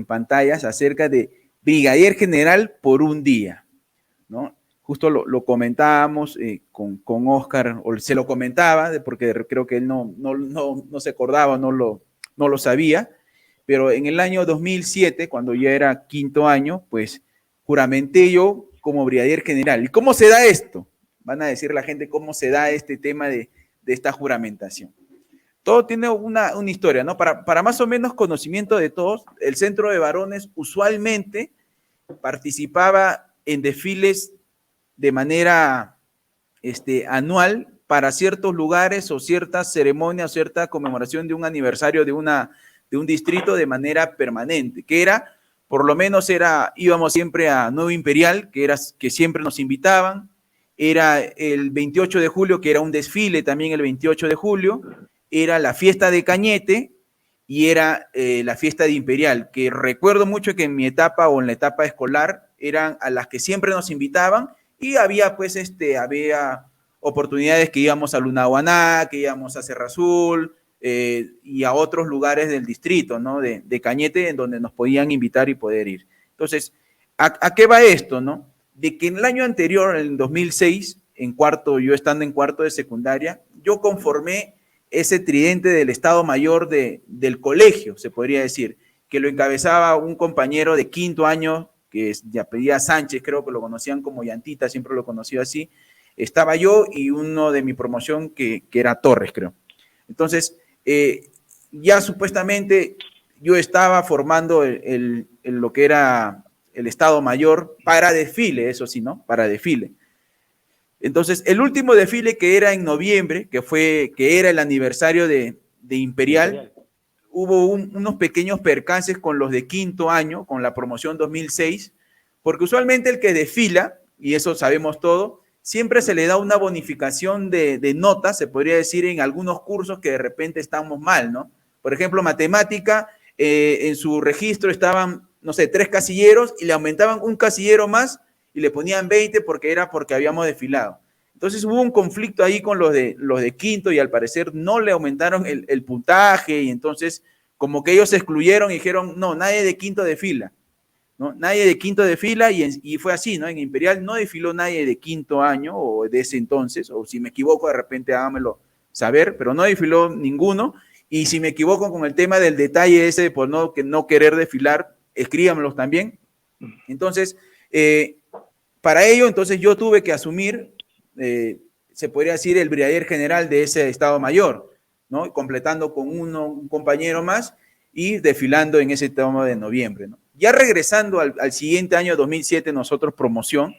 pantallas, acerca de Brigadier General por un día, ¿no? Justo lo comentábamos con Oscar, o se lo comentaba, porque creo que él no se acordaba, no lo sabía, pero en el año 2007, cuando ya era quinto año, pues juramenté yo como Brigadier General. ¿Y cómo se da esto? Van a decir la gente cómo se da este tema de esta juramentación. Todo tiene una historia, ¿no? Para más o menos conocimiento de todos, el Centro de Varones usualmente participaba en desfiles de manera anual para ciertos lugares o ciertas ceremonias, cierta conmemoración de un aniversario de un distrito de manera permanente, que era, por lo menos íbamos siempre a Nuevo Imperial, que siempre nos invitaban. Era el 28 de julio, que era un desfile también el 28 de julio, era la fiesta de Cañete y era la fiesta de Imperial, que recuerdo mucho que en mi etapa o en la etapa escolar eran a las que siempre nos invitaban y había pues había oportunidades que íbamos a Lunahuaná, que íbamos a Cerro Azul y a otros lugares del distrito, ¿no? De Cañete, en donde nos podían invitar y poder ir. Entonces, ¿a qué va esto, no? De que en el año anterior, en 2006, yo estando en cuarto de secundaria, yo conformé ese tridente del Estado Mayor del colegio, se podría decir, que lo encabezaba un compañero de quinto año, que de apellida Sánchez, creo que lo conocían como Llantita, siempre lo conocí así. Estaba yo y uno de mi promoción que era Torres, creo. Entonces, ya supuestamente yo estaba formando lo que era el Estado Mayor para desfile, eso sí, ¿no? Para desfile. Entonces, el último desfile que era en noviembre, que era el aniversario de Imperial, hubo unos pequeños percances con los de quinto año, con la promoción 2006, porque usualmente el que desfila, y eso sabemos todo, siempre se le da una bonificación de notas, se podría decir, en algunos cursos que de repente estamos mal, ¿no? Por ejemplo, matemática, en su registro estaban, no sé, 3 casilleros y le aumentaban un casillero más y le ponían 20 porque habíamos desfilado. Entonces hubo un conflicto ahí con los de quinto y al parecer no le aumentaron el puntaje y entonces como que ellos se excluyeron y dijeron, no, nadie de quinto desfila, ¿no? Nadie de quinto desfila y fue así, ¿no? En Imperial no desfiló nadie de quinto año o de ese entonces, o si me equivoco de repente hágamelo saber, pero no desfiló ninguno y si me equivoco con el tema del detalle ese por no querer desfilar, escríbanmelos también. Entonces, para ello, entonces yo tuve que asumir, se podría decir, el brigadier general de ese Estado Mayor, ¿no? Completando con un compañero más y desfilando en ese tomo de noviembre, ¿no? Ya regresando al siguiente año, 2007, nosotros promoción,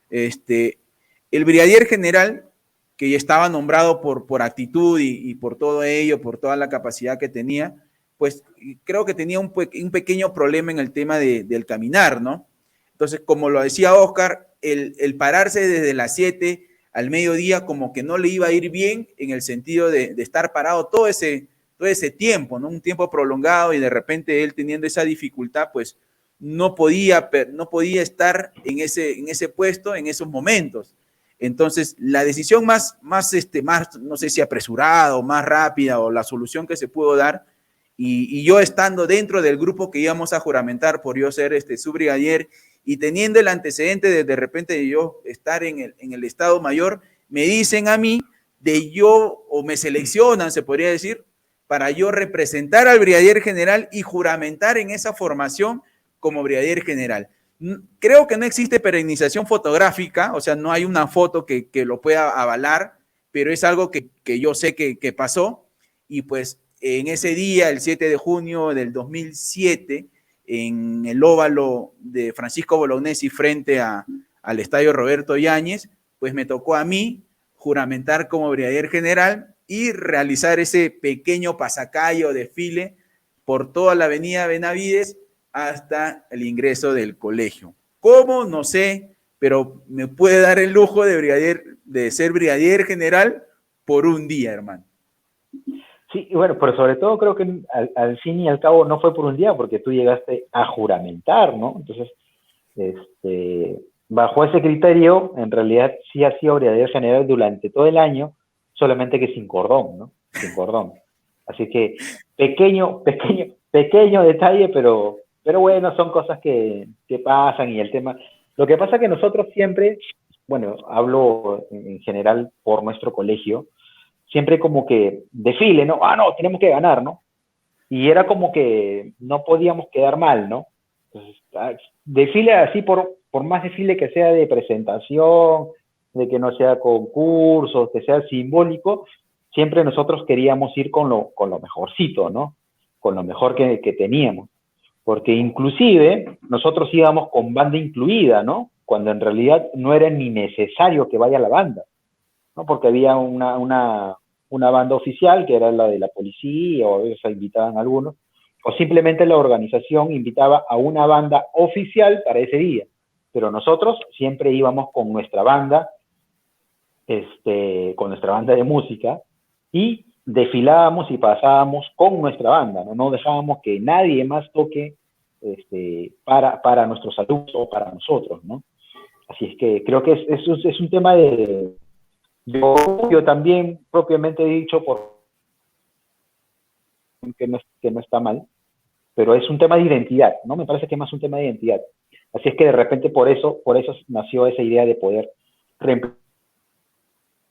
el brigadier general, que ya estaba nombrado por actitud y por todo ello, por toda la capacidad que tenía, pues creo que tenía un pequeño problema en el tema del caminar, ¿no? Entonces, como lo decía Oscar, el pararse desde las 7 al mediodía como que no le iba a ir bien en el sentido de estar parado todo ese tiempo, ¿no? Un tiempo prolongado y de repente él teniendo esa dificultad, pues no podía estar en ese puesto en esos momentos. Entonces, la decisión más, no sé si apresurada o más rápida o la solución que se pudo dar, y yo estando dentro del grupo que íbamos a juramentar por yo ser su brigadier y teniendo el antecedente de repente de yo estar en el Estado Mayor, me dicen a mí o me seleccionan, se podría decir, para yo representar al brigadier general y juramentar en esa formación como brigadier general. Creo que no existe perennización fotográfica, o sea, no hay una foto que lo pueda avalar, pero es algo que yo sé que pasó, y pues en ese día, el 7 de junio del 2007, en el óvalo de Francisco Bolognesi frente al estadio Roberto Yáñez, pues me tocó a mí juramentar como brigadier general y realizar ese pequeño pasacalle o desfile por toda la avenida Benavides hasta el ingreso del colegio. ¿Cómo? No sé, pero me puede dar el lujo de ser brigadier general por un día, hermano. Sí, bueno, pero sobre todo creo que al fin y al cabo no fue por un día, porque tú llegaste a juramentar, ¿no? Entonces, bajo ese criterio, en realidad sí ha sido brigadier general durante todo el año, solamente que sin cordón, ¿no? Sin cordón. Así que pequeño detalle, pero bueno, son cosas que pasan y el tema... Lo que pasa es que nosotros siempre, bueno, hablo en general por nuestro colegio, siempre como que desfile, ¿no? No, tenemos que ganar, ¿no? Y era como que no podíamos quedar mal, ¿no? Entonces, desfile así, por más desfile que sea de presentación, de que no sea concursos, que sea simbólico, siempre nosotros queríamos ir con lo mejorcito, ¿no? Con lo mejor que teníamos. Porque inclusive nosotros íbamos con banda incluida, ¿no? Cuando en realidad no era ni necesario que vaya la banda, ¿no? Porque había una banda oficial, que era la de la policía, o ellos invitaban a algunos, o simplemente la organización invitaba a una banda oficial para ese día. Pero nosotros siempre íbamos con nuestra banda, con nuestra banda de música, y desfilábamos y pasábamos con nuestra banda, ¿no? No dejábamos que nadie más toque para nuestros alumnos o para nosotros, ¿no? Así es que creo que es un tema de orgullo también, propiamente dicho, que no está mal, pero es un tema de identidad, ¿no? Me parece que es más un tema de identidad. Así es que de repente por eso nació esa idea de poder reemplazar.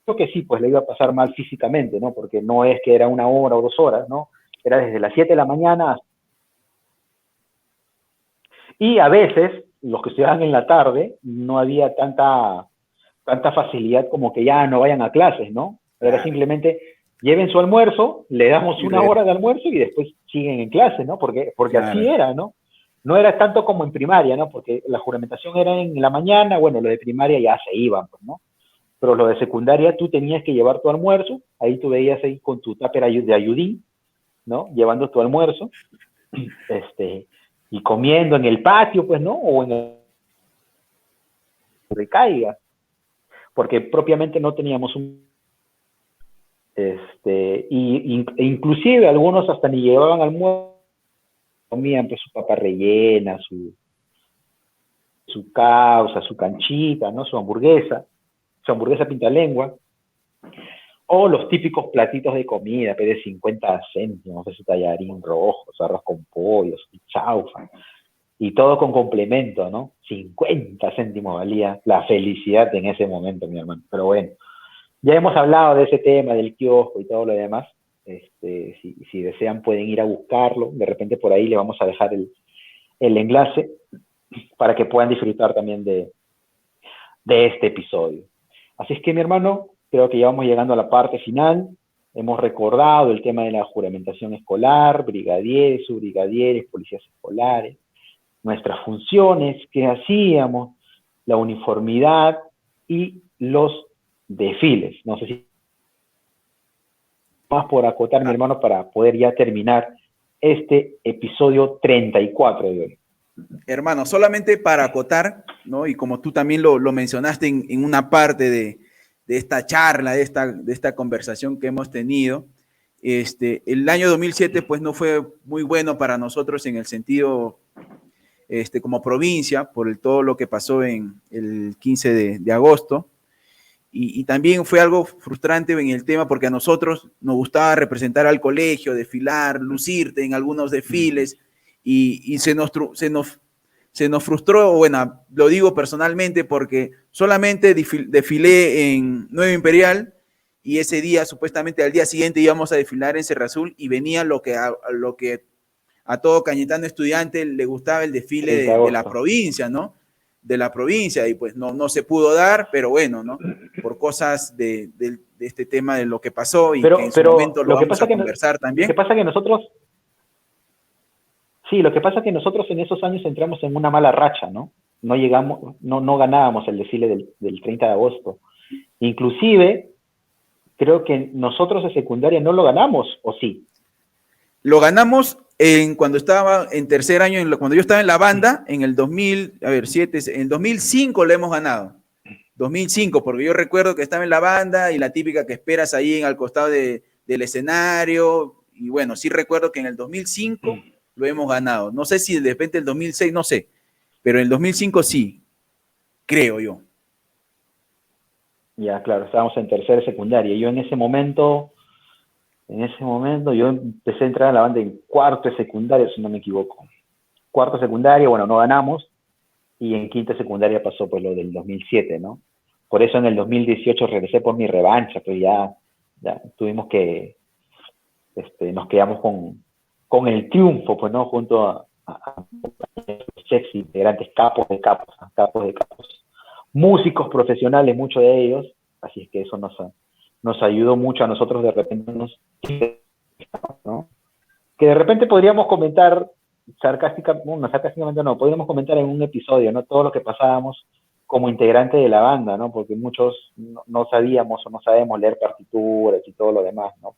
Creo que sí, pues le iba a pasar mal físicamente, ¿no? Porque no es que era 1 hora o 2 horas, ¿no? Era desde las 7 de la mañana y a veces los que estudiaban en la tarde no había tanta facilidad como que ya no vayan a clases, ¿no? Era simplemente lleven su almuerzo, le damos 1 hora de almuerzo y después siguen en clase, ¿no? Porque así era, ¿no? No era tanto como en primaria, ¿no? Porque la juramentación era en la mañana, bueno, los de primaria ya se iban, pues, ¿no? Pero los de secundaria tú tenías que llevar tu almuerzo, ahí tú veías ahí con tu tupper de ayudín, ¿no? Llevando tu almuerzo, y comiendo en el patio, pues, ¿no? O en el recaiga, porque propiamente no teníamos inclusive algunos hasta ni llevaban almuerzo, comían pues su papa rellena, su causa, su canchita, ¿no? Su hamburguesa pintalengua, o los típicos platitos de comida, de 50 céntimos, ese tallarín rojo, su arroz con pollo, su chaufa, y todo con complemento, ¿no? 50 céntimos valía la felicidad en ese momento, mi hermano. Pero bueno, ya hemos hablado de ese tema, del kiosco y todo lo demás. Si desean pueden ir a buscarlo. De repente por ahí le vamos a dejar el enlace para que puedan disfrutar también de este episodio. Así es que, mi hermano, creo que ya vamos llegando a la parte final. Hemos recordado el tema de la juramentación escolar, brigadieres, subbrigadieres, policías escolares, nuestras funciones, qué hacíamos, la uniformidad y los desfiles. No sé si más por acotar, mi hermano, para poder ya terminar este episodio 34 de hoy. Hermano, solamente para acotar, ¿no? Y como tú también lo mencionaste en una parte de esta charla, de esta conversación que hemos tenido, el año 2007 pues no fue muy bueno para nosotros en el sentido, como provincia, por todo lo que pasó en el 15 de agosto. Y también fue algo frustrante en el tema porque a nosotros nos gustaba representar al colegio, desfilar, lucirte en algunos desfiles y se nos frustró, bueno, lo digo personalmente porque solamente desfilé en Nueva Imperial y ese día, supuestamente al día siguiente íbamos a desfilar en Cerro Azul y venía lo que a todo cañetano estudiante le gustaba el desfile de la provincia, ¿no? De la provincia y pues no se pudo dar, pero bueno, ¿no? Por cosas de este tema de lo que pasó y que en su momento lo vamos a conversar también. Lo que pasa que nosotros en esos años entramos en una mala racha, ¿no? No ganábamos el desfile del 30 de agosto. Inclusive, creo que nosotros en secundaria no lo ganamos, ¿o sí? Lo ganamos cuando estaba en tercer año, cuando yo estaba en la banda, en el 2005 lo hemos ganado. 2005, porque yo recuerdo que estaba en la banda y la típica que esperas ahí al costado del escenario. Y bueno, sí recuerdo que en el 2005 lo hemos ganado. No sé si de repente el 2006, no sé, pero en el 2005 sí, creo yo. Ya, claro, estábamos en tercera secundaria. Yo en ese momento yo empecé a entrar a la banda en cuarto de secundaria, si no me equivoco. Cuarto de secundaria, bueno, no ganamos, y en quinta de secundaria pasó pues lo del 2007, ¿no? Por eso en el 2018 regresé por mi revancha, pues ya tuvimos que, nos quedamos con el triunfo, pues, ¿no? Junto a sexy integrantes, capos de capos, músicos profesionales, muchos de ellos, así es que eso nos ayudó mucho a nosotros de repente, ¿no? Que de repente podríamos comentar sarcásticamente no, podríamos comentar en un episodio, ¿no? Todo lo que pasábamos como integrante de la banda, ¿no? Porque muchos no sabíamos o no sabemos leer partituras y todo lo demás, ¿no?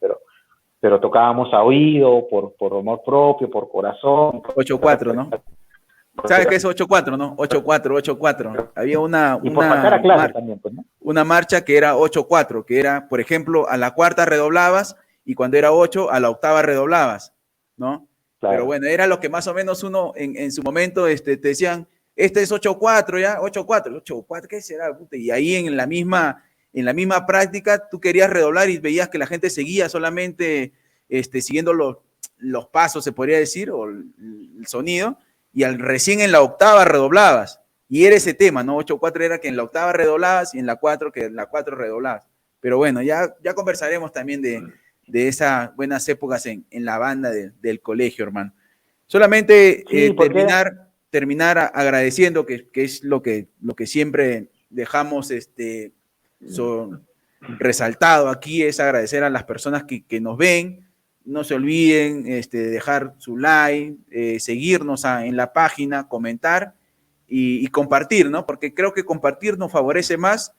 Pero tocábamos a oído, por amor propio, por corazón. 8-4, ¿no? ¿Sabes qué es 8-4, no? 8-4. Había una por sacar a clase también, pues, ¿no? Una marcha que era 8-4, que era, por ejemplo, a la cuarta redoblabas y cuando era 8, a la octava redoblabas, ¿no? Claro. Pero bueno, era lo que más o menos uno en su momento te decían, este es 8-4, ¿ya? 8-4, 8-4, ¿qué será? Puta? Y ahí en la misma práctica tú querías redoblar y veías que la gente seguía solamente siguiendo los pasos, se podría decir, o el sonido, y recién en la octava redoblabas. Y era ese tema, ¿no? 8-4 era que en la octava redoblabas y en la 4 que en la 4 redoblabas. Pero bueno, ya conversaremos también de esas buenas épocas en la banda del colegio, hermano. Solamente Sí, terminar agradeciendo, que es lo que siempre dejamos resaltado aquí, es agradecer a las personas que nos ven. No se olviden dejar su like, seguirnos en la página, comentar y compartir, ¿no? Porque creo que compartir nos favorece más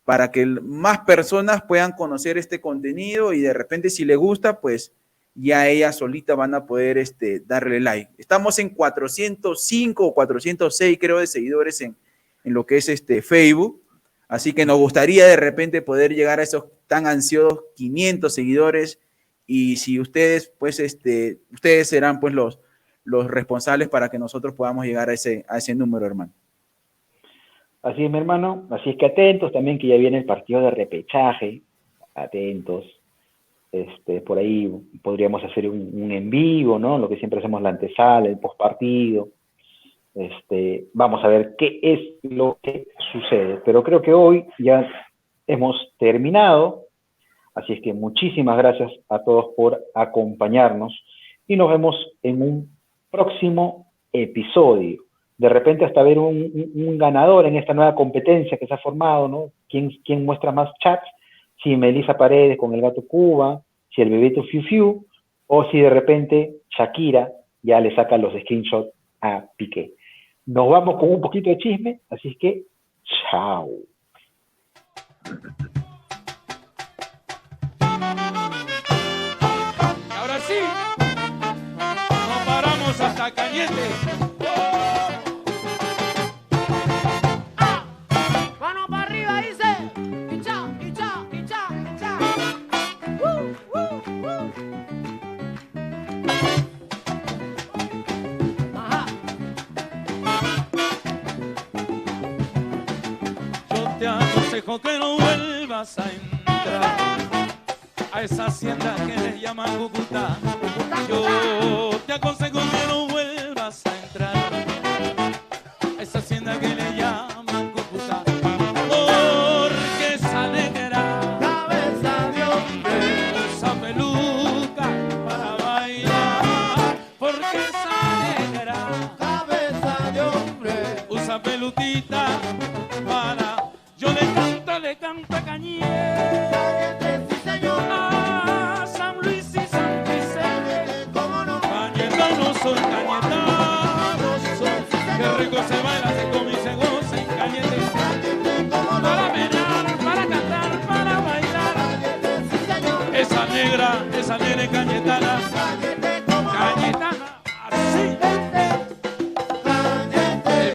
para que más personas puedan conocer este contenido y de repente si les gusta, pues ya ellas solitas van a poder darle like. Estamos en 405 o 406, creo, de seguidores en lo que es Facebook, así que nos gustaría de repente poder llegar a esos tan ansiosos 500 seguidores y si ustedes, pues, ustedes serán pues los responsables para que nosotros podamos llegar a ese número, hermano. Así es, mi hermano. Así es que atentos también que ya viene el partido de repechaje. Atentos. Por ahí podríamos hacer un en vivo, ¿no? Lo que siempre hacemos, la antesala, el postpartido. Vamos a ver qué es lo que sucede. Pero creo que hoy ya hemos terminado. Así es que muchísimas gracias a todos por acompañarnos y nos vemos en un próximo episodio. De repente hasta ver un ganador en esta nueva competencia que se ha formado, ¿no? ¿Quién muestra más chats? Si Melissa Paredes con el gato Cuba, si el Bebeto Fiu Fiu, o si de repente Shakira ya le saca los screenshots a Piqué. Nos vamos con un poquito de chisme, así es que chao. Ahora sí, no paramos hasta Cañete. Mano para arriba, dice. Y chao, y chao, y chao, y chao. Ajá. Yo te aconsejo que no vuelvas a entrar a esa hacienda que le llaman Cúcuta. Yo te aconsejo que no vuelvas a entrar a esa hacienda que le llaman Cúcuta, porque esa negra Cabeza de hombre. usa peluca para bailar, porque esa negra Cabeza de hombre. usa peluquita para... Yo le canto a Cañete, Cañete, sí, señor. a San Luis y San Vicente. Cañete, cómo no. Cañetano soy cañetano, No soy, sí, qué señor. rico se baila, se come y se goza en Cañete. Cañete, cómo no. Para menear, para cantar, para bailar. Cañete, sí, señor. Esa negra es cañetana, Cañete, cómo no. cañetana, así.